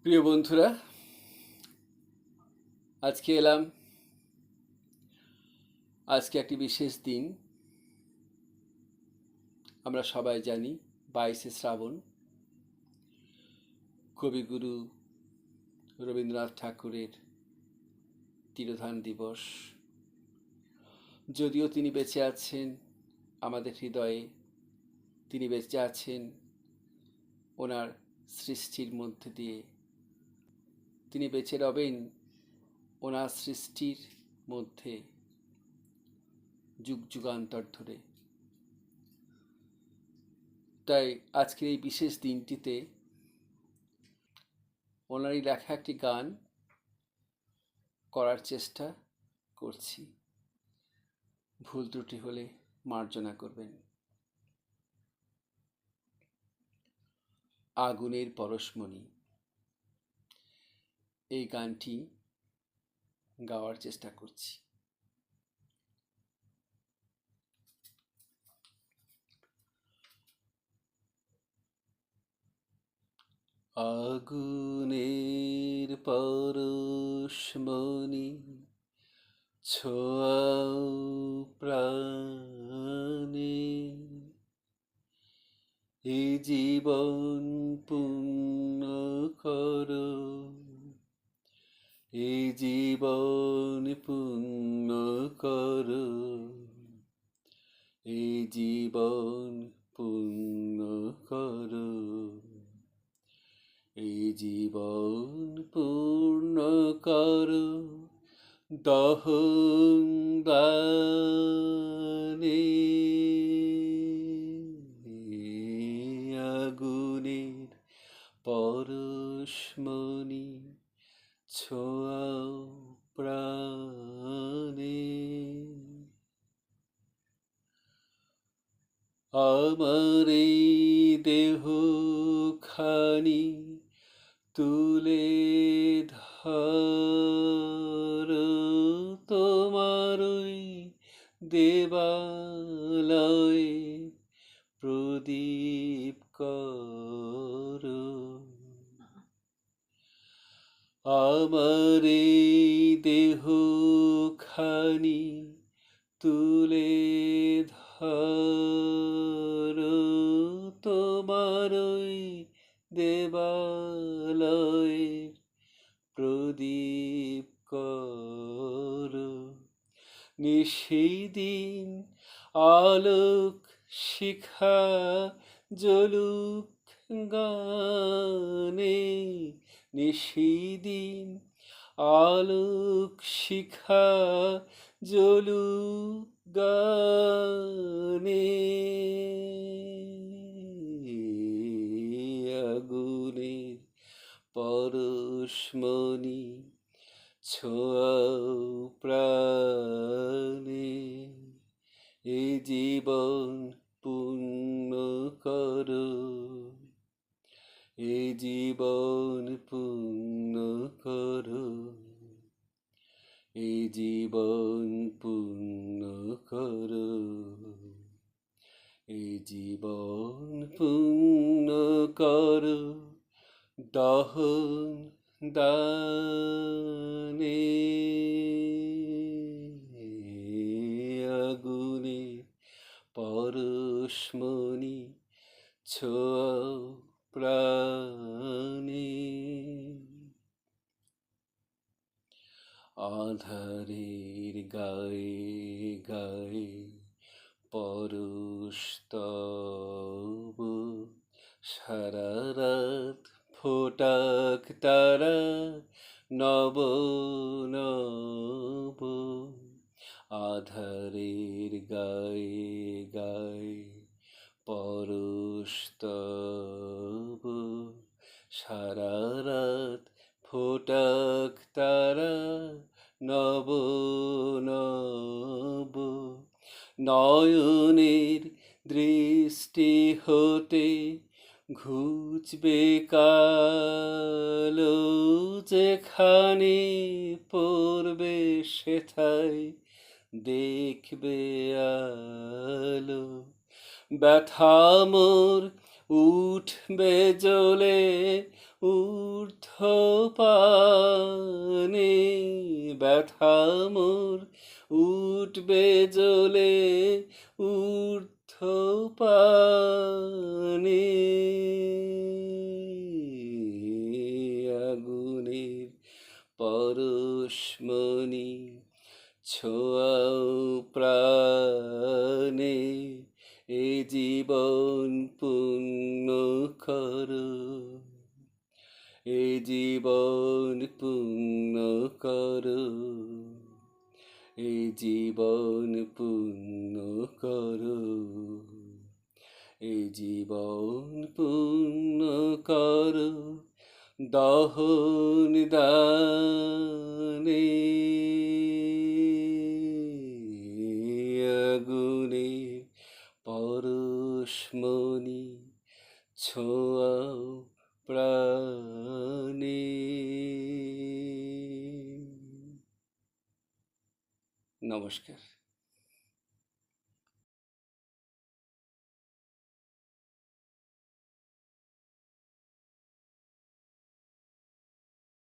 প্রিয় বন্ধুরা, আজকে এলাম। আজকে একটি বিশেষ দিন। আমরা সবাই জানি 22শে শ্রাবণ কবিগুরু রবীন্দ্রনাথ ঠাকুরের তিরোধান দিবস। যদিও তিনি বেঁচে আছেন আমাদের হৃদয়ে, তিনি বেঁচে আছেন ওনার সৃষ্টির মধ্যে দিয়ে, তিনি বেঁচে রবেন ওনার সৃষ্টির মধ্যে যুগ যুগান্তর ধরে। তাই আজকের এই বিশেষ দিনটিতে ওনারই লেখা একটি গান করার চেষ্টা করছি। ভুল ত্রুটি হলে মার্জনা করবেন। আগুনের পরশমণি, এই গানটি গাওয়ার চেষ্টা করছি। আগুনের পরশমণি ছোঁয়াও প্রাণে, এই জীবন পূর্ণ করো, এই জীবন পূর্ণ করো, এই জীবন পূর্ণ করো, এই জীবন পূর্ণ করো, দহন দানে। আগুনের পরশমণি ছোঁয়াও প্রাণে, আমার এই দেহ খানি তুলে ধরো, তোমার ওই দেবালয়ে প্রদীপ করো। আমার এই দেহ খানি তুলে ধরো, তোমার ওই দেবালয়ে প্রদীপ করো। নিশিদিন আলোক শিখা জ্বলুক গানে, নিশিদিন আলোক শিখা জ্বলুক গানে। আগুনের পরশমণি ছোঁয়াও প্রাণে, এই জীবন পূর্ণ করো, এই জীবন পূর্ণ করো, এই জীবন পূর্ণ করো, এই জীবন পূর্ণ করো, দহন দানে। আগুনের পরশমণি ছোঁয়াও প্রাণে, আধারের গায়ে গায়ে পরশ তব, সারা রাত ফোটাক তারা নব নব। আধারের গায়ে গায়ে পরশ তব, সারা রাত ফোটাক তারা নব নব। নয়নের দৃষ্টি হতে ঘুচবে কালো, যেখানে পড়বে সেথায় দেখবে আলো। ব্যথা মোর উঠবে জ্বলে ঊর্ধ্বপানে, ব্যথা মোর উঠবে জ্বলে ঊর্ধ্বপানে, আগুনের পরশমণি ছোঁয়াও প্রাণে, এ জীবন পূর্ণ করো, এ জীবন পূর্ণ করো, এ জীবন পূর্ণ করো, এ জীবন পূর্ণ করো, দহন দানে, আগুনের পরশমণি ছোঁয়াও প্রাণে। নমস্কার।